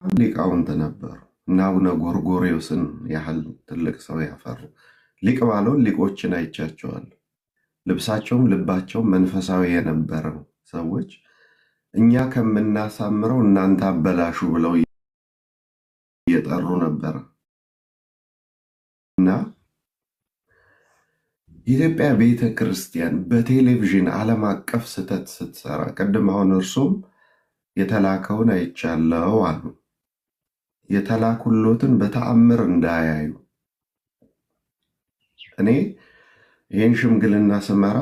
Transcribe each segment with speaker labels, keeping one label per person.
Speaker 1: ሊቃውንት ነበሩ እና አቡነ ጎርጎርዮስን ያህል ትልቅ ሰው ያፈሩ ሊቅ ባልሆን ሊቆችን አይቻቸዋለሁ። ልብሳቸውም ልባቸውም መንፈሳዊ የነበረ ሰዎች እኛ ከምናሳምረው እናንተ አበላሹ ብለው እየጠሩ ነበረ እና የኢትዮጵያ ቤተ ክርስቲያን በቴሌቪዥን ዓለም አቀፍ ስህተት ስትሰራ ቅድም አሁን እርሱም የተላከውን አይቻለው አሉ። የተላኩሎትን በተአምር እንዳያዩ እኔ ይህን ሽምግልና ስመራ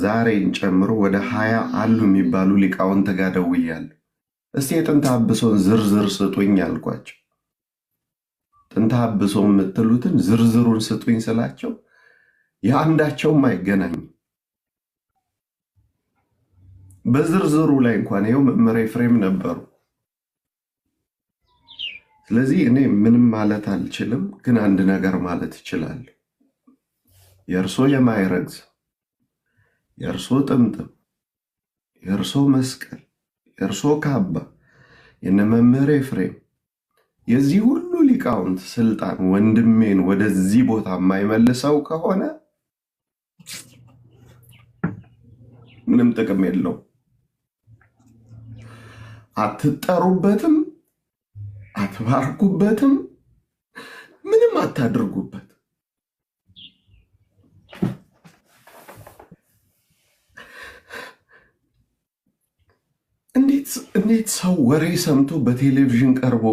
Speaker 1: ዛሬን ጨምሮ ወደ 20 አሉ የሚባሉ ሊቃውንት ጋር ደውያለሁ። እስቲ የጥንተ አብሶን ዝርዝር ስጡኝ አልኳቸው። ጥንተ አብሶ የምትሉትን ዝርዝሩን ስጡኝ ስላቸው የአንዳቸውም አይገናኝም። በዝርዝሩ ላይ እንኳን ይኸው መምህር ኤፍሬም ነበሩ። ስለዚህ እኔ ምንም ማለት አልችልም፣ ግን አንድ ነገር ማለት እችላለሁ። የእርሶ የማይረግዝ የእርሶ ጥምጥም፣ የእርሶ መስቀል፣ የእርሶ ካባ፣ የነ መምህር ኤፍሬም የዚህ ሁሉ ሊቃውንት ስልጣን ወንድሜን ወደዚህ ቦታ የማይመልሰው ከሆነ ምንም ጥቅም የለው። አትጠሩበትም፣ አትባርኩበትም፣ ምንም አታድርጉበት። እንዴት ሰው ወሬ ሰምቶ በቴሌቪዥን ቀርቦ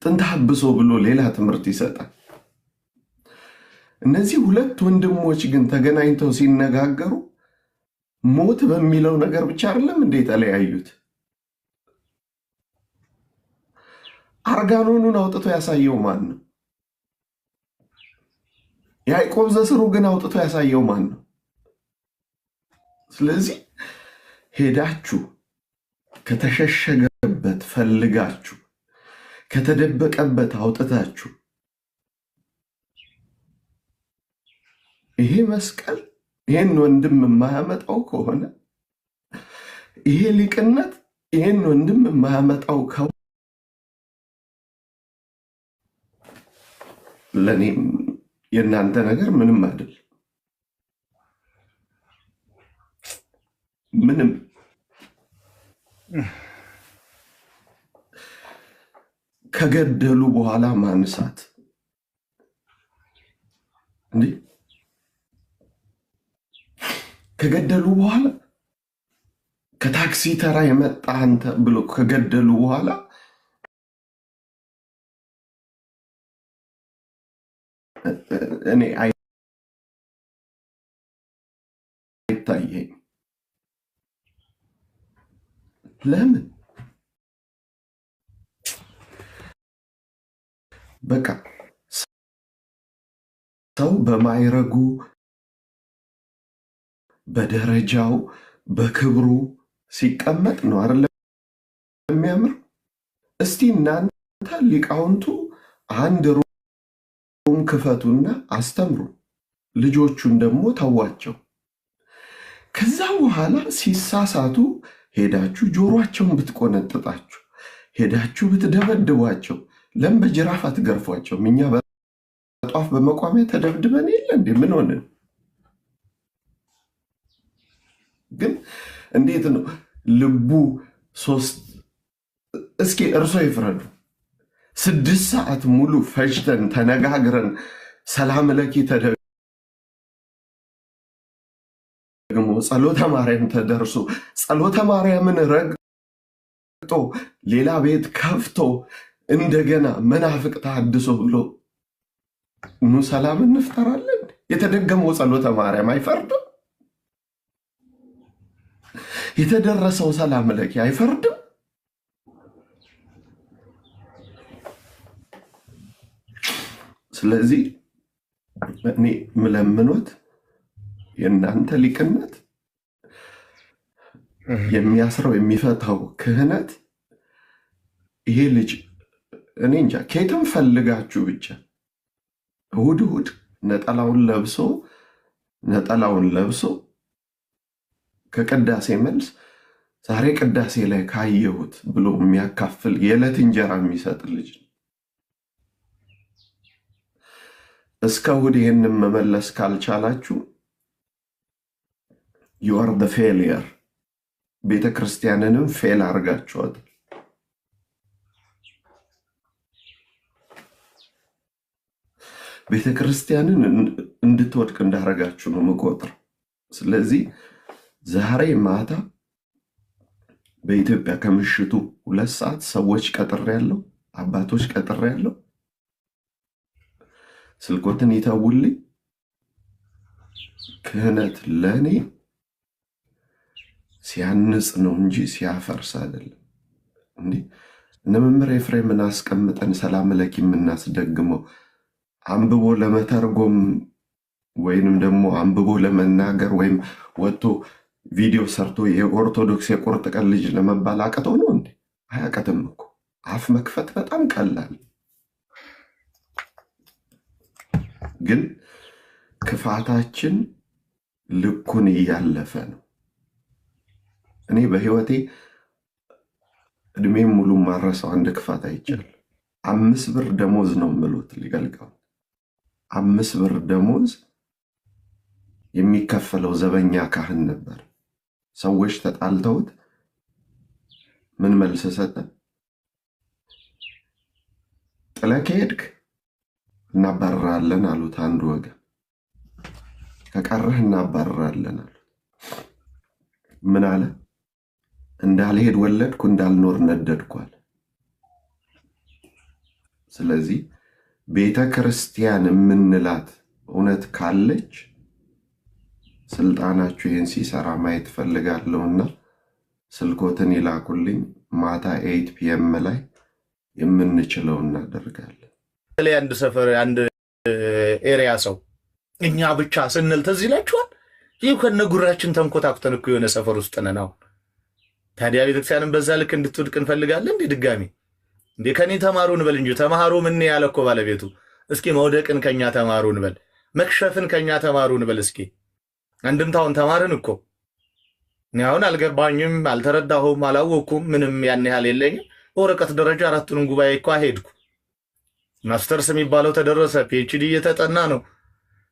Speaker 1: ጥንተ አብሶ ብሎ ሌላ ትምህርት ይሰጣል? እነዚህ ሁለት ወንድሞች ግን ተገናኝተው ሲነጋገሩ ሞት በሚለው ነገር ብቻ አይደለም እንዴ የተለያዩት? አርጋኖኑን አውጥቶ ያሳየው ማን ነው? ያዕቆብ ዘስሩ ግን አውጥቶ ያሳየው ማን ነው? ስለዚህ ሄዳችሁ ከተሸሸገበት ፈልጋችሁ ከተደበቀበት አውጥታችሁ ይሄ መስቀል ይሄን ወንድም የማያመጣው ከሆነ ይሄ ሊቅነት ይሄን ወንድም የማያመጣው ከሆነ ለእኔ የእናንተ ነገር ምንም አይደል። ምንም ከገደሉ በኋላ ማንሳት እንዴ? ከገደሉ በኋላ ከታክሲ ተራ የመጣ አንተ ብሎ ከገደሉ በኋላ እኔ አይታየኝ። ለምን? በቃ ሰው በማይረጉ በደረጃው በክብሩ ሲቀመጥ ነው አይደል የሚያምር? እስቲ እናንተ ሊቃውንቱ አንድ ሩም ክፈቱና አስተምሩ፣ ልጆቹን ደግሞ ተዋቸው። ከዛ በኋላ ሲሳሳቱ ሄዳችሁ ጆሮአቸውን ብትቆነጥጣችሁ፣ ሄዳችሁ ብትደበድቧቸው፣ ለምን በጅራፍ አትገርፏቸውም? እኛ በጧፍ በመቋሚያ ተደብድበን የለ እንዴ? ምን ሆንን? ግን እንዴት ነው ልቡ እስኪ እርሶ ይፍረዱ። 6 ሰዓት ሙሉ ፈጅተን ተነጋግረን ሰላም ለኪ ተደግሞ ጸሎተ ማርያም ተደርሶ ጸሎተ ማርያምን ረግጦ ሌላ ቤት ከፍቶ እንደገና መናፍቅ ተሐድሶ ብሎ ኑ ሰላም እንፍጠራለን። የተደገመው ጸሎተ ማርያም አይፈርድም? የተደረሰው ሰላም ለኪ አይፈርድም? ስለዚህ እኔ ምለምኖት የእናንተ ሊቅነት የሚያስረው የሚፈታው ክህነት ይሄ ልጅ እኔ እንጃ ከየትም ፈልጋችሁ ብቻ እሑድ እሑድ ነጠላውን ለብሶ ከቅዳሴ መልስ ዛሬ ቅዳሴ ላይ ካየሁት ብሎ የሚያካፍል የዕለት እንጀራ የሚሰጥ ልጅ ነው። እስከ እሑድ ይህንን መመለስ ካልቻላችሁ you are the failure። ቤተ ክርስቲያንንም ፌል አድርጋችኋል። ቤተ ክርስቲያንን እንድትወድቅ እንዳረጋችሁ ነው የምቆጥረው። ስለዚህ ዛሬ ማታ በኢትዮጵያ ከምሽቱ 2 ሰዓት ሰዎች ቀጥሬያለሁ፣ አባቶች ቀጥሬያለሁ። ስልኮትን ይተውልኝ። ክህነት ለእኔ ሲያንጽ ነው እንጂ ሲያፈርስ አይደለም። እንዲህ እነ መምህር ኤፍሬምን አስቀምጠን ሰላም ለኪ የምናስደግመው አንብቦ ለመተርጎም ወይንም ደግሞ አንብቦ ለመናገር ወይም ወጥቶ ቪዲዮ ሰርቶ የኦርቶዶክስ የቁርጥ ቀን ልጅ ለመባል አቅተው ነው እንዴ? አያቅትም እኮ። አፍ መክፈት በጣም ቀላል፣ ግን ክፋታችን ልኩን እያለፈ ነው። እኔ በህይወቴ እድሜም ሙሉ ማረሰው አንድ ክፋት አይቻለሁ። 5 ብር ደሞዝ ነው ምሉት ሊገልቀው 5 ብር ደሞዝ የሚከፈለው ዘበኛ ካህን ነበር። ሰዎች ተጣልተውት ምን መልስ ሰጠ? ጥለህ ከሄድክ እናባረራለን አሉት አንዱ ወገን። ከቀረህ እናባረራለን አሉት። ምን አለ? እንዳልሄድ ወለድኩ እንዳልኖር ነደድኳል። ስለዚህ ቤተ ክርስቲያን የምንላት እውነት ካለች ስልጣናችሁ ይህን ሲሰራ ማየት ፈልጋለሁና ስልኮትን ይላኩልኝ። ማታ 8 PM ላይ የምንችለው እናደርጋለን።
Speaker 2: አንድ ሰፈር አንድ ኤሪያ ሰው እኛ ብቻ ስንል ትዝ ይላችኋል። ይህ ከነጉራችን ተንኮታኩተን እኮ የሆነ ሰፈር ውስጥ ነን አሁን። ታዲያ ቤተክርስቲያንን በዛ ልክ እንድትወድቅ እንፈልጋለን እንዴ? ድጋሚ እንዴ ከኔ ተማሩ እንበል እንጂ ተማሩ ምን ያለ እኮ ባለቤቱ። እስኪ መውደቅን ከኛ ተማሩ እንበል፣ መክሸፍን ከኛ ተማሩ እንበል። እስኪ አንድምታውን ተማርን እኮ። እኔ አሁን አልገባኝም፣ አልተረዳሁም፣ አላወኩም፣ ምንም ያን ያህል የለኝም። በወረቀት ደረጃ 4ቱንም ጉባኤ እኮ አሄድኩ። ማስተርስ የሚባለው ተደረሰ፣ ፒኤችዲ እየተጠና ነው።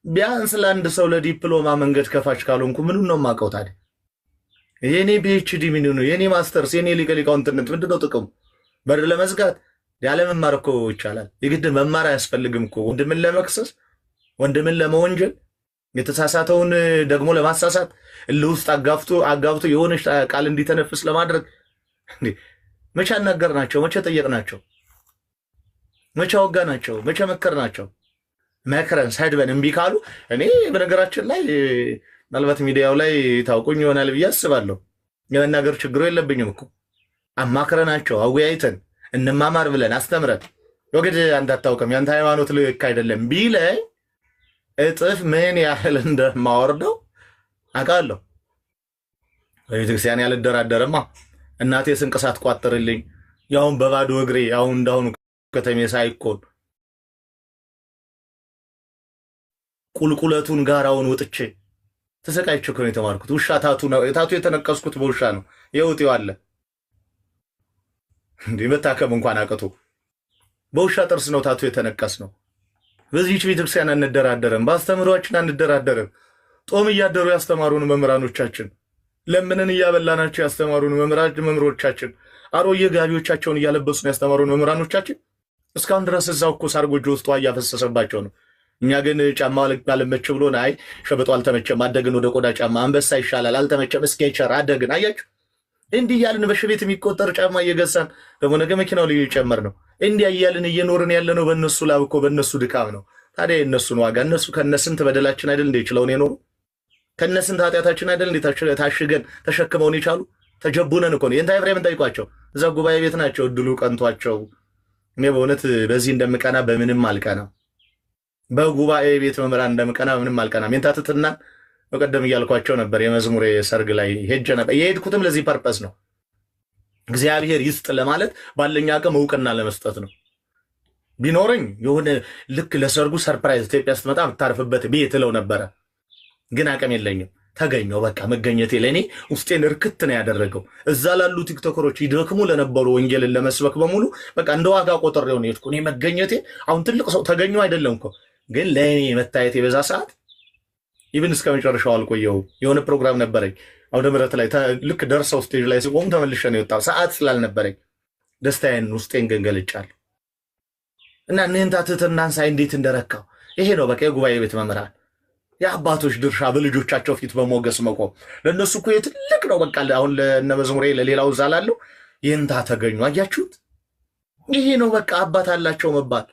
Speaker 2: ቢያንስ ለአንድ ሰው ለዲፕሎማ መንገድ ከፋች ካልሆንኩ ምኑን ነው የማውቀው ታዲያ? የኔ ፒኤችዲ ምን ነው? የኔ ማስተርስ፣ የኔ ሊቀ ሊቃውንትነት ምንድነው ጥቅሙ? በር ለመዝጋት? ያለ መማር እኮ ይቻላል። የግድ መማር አያስፈልግም እኮ ወንድምን ለመክሰስ፣ ወንድምን ለመወንጀል፣ የተሳሳተውን ደግሞ ለማሳሳት፣ እልህ ውስጥ አጋብቶ የሆነች ቃል እንዲተነፍስ ለማድረግ። መቼ አናገርናቸው? መቼ ጠየቅናቸው? መቼ አወጋናቸው? መቼ መከርናቸው? መክረን ሰድበን እምቢ ካሉ እኔ በነገራችን ላይ ምናልባት ሚዲያው ላይ ታውቁኝ ይሆናል ብዬ አስባለሁ። የመናገር ችግሩ የለብኝም እኮ። አማክረናቸው አወያይተን እንማማር ብለን አስተምረን ወግድ አንተ አታውቅም ያንተ ሃይማኖት ልክ አይደለም ቢለኝ እጥፍ ምን ያህል እንደማወርደው አውቃለሁ። በቤተክርስቲያን ያልደራደረማ እናቴ ስንቅሳት ቋጥርልኝ ያውን በባዶ እግሬ ያውን እንዳሁኑ ከተሜ ሳይኮን ቁልቁለቱን ጋራውን ወጥቼ ተሰቃይቼ እኮ ነው የተማርኩት። ውሻ ታቱ የተነቀስኩት በውሻ ነው። የውጤው አለ እንዴ መታከም እንኳን አቅቶ በውሻ ጥርስ ነው ታቱ የተነቀስ ነው። በዚህች ቤተክርስቲያን አንደራደርም፣ በአስተምሯችን አንደራደርም። ጦም እያደሩ ያስተማሩን መምህራኖቻችን፣ ለምንን እያበላናቸው ያስተማሩን መምህሮቻችን፣ አሮጌ ጋቢዎቻቸውን እያለበሱን ያስተማሩን መምህራኖቻችን እስካሁን ድረስ እዛው እኮ ሳር ጎጆ ውስጥ ውሃ እያፈሰሰባቸው ነው። እኛ ግን ጫማ አልመች ብሎን አይ ሸበጦ አልተመቸም አደግን ወደ ቆዳ ጫማ፣ አንበሳ ይሻላል አልተመቸም ስኬቸር አደግን። አያችሁ እንዲህ እያልን በሽቤት የሚቆጠር ጫማ እየገዛን ደግሞ ነገ መኪናው ላይ ይጨመር ነው። እንዲህ እያልን እየኖርን ያለነው በእነሱ ላብ እኮ በእነሱ ድካም ነው። ታዲያ የእነሱን ዋጋ እነሱ ከነስንት በደላችን አይደል እንደ ይችለውን የኖሩ ከነስንት ኃጢአታችን አይደል እንደ ታሽገን ተሸክመውን የቻሉ ተጀቡነን እኮ ነው። የእንታ ኤፍሬምን ጠይቋቸው፣ እዛ ጉባኤ ቤት ናቸው። እድሉ ቀንቷቸው። እኔ በእውነት በዚህ እንደምቀና በምንም አልቀና፣ በጉባኤ ቤት መምህራን እንደምቀና ምንም አልቀናም። የንታትትና በቀደም እያልኳቸው ነበር። የመዝሙሬ ሰርግ ላይ ሄጀ ነበር። የሄድኩትም ለዚህ ፐርፐስ ነው። እግዚአብሔር ይስጥ ለማለት ባለኝ አቅም እውቅና ለመስጠት ነው። ቢኖረኝ የሆነ ልክ ለሰርጉ ሰርፕራይዝ ኢትዮጵያ ስትመጣ የምታርፍበት ቤት እለው ነበረ። ግን አቅም የለኝም። ተገኘው። በቃ መገኘቴ ለእኔ ውስጤን እርክት ነው ያደረገው። እዛ ላሉ ቲክቶከሮች ይደክሙ ለነበሩ ወንጌልን ለመስበክ በሙሉ በቃ እንደ ዋጋ ቆጥሬው ነው የሄድኩ። እኔ መገኘቴ አሁን ትልቅ ሰው ተገኘው አይደለም እኮ ግን ለእኔ መታየቴ በዛ ሰዓት ኢቭን እስከ መጨረሻው አልቆየው። የሆነ ፕሮግራም ነበረኝ አውደ ምሕረት ላይ ልክ ደርሰው ስቴጅ ላይ ሲቆሙ ተመልሼ ነው የወጣው። ሰዓት ስላልነበረኝ ደስታዬን ውስጤን ግን ገልጫለሁ። እና እነንታ ትህትናን ሳይ እንዴት እንደረካው ይሄ ነው በቃ የጉባኤ ቤት መምህራን የአባቶች ድርሻ በልጆቻቸው ፊት በሞገስ መቆም። ለእነሱ እኮ የትልቅ ነው። በቃ አሁን ለነመዝሙሬ ለሌላው ዛላለሁ ይህንታ ተገኙ። አያችሁት? ይሄ ነው በቃ አባት አላቸው መባል።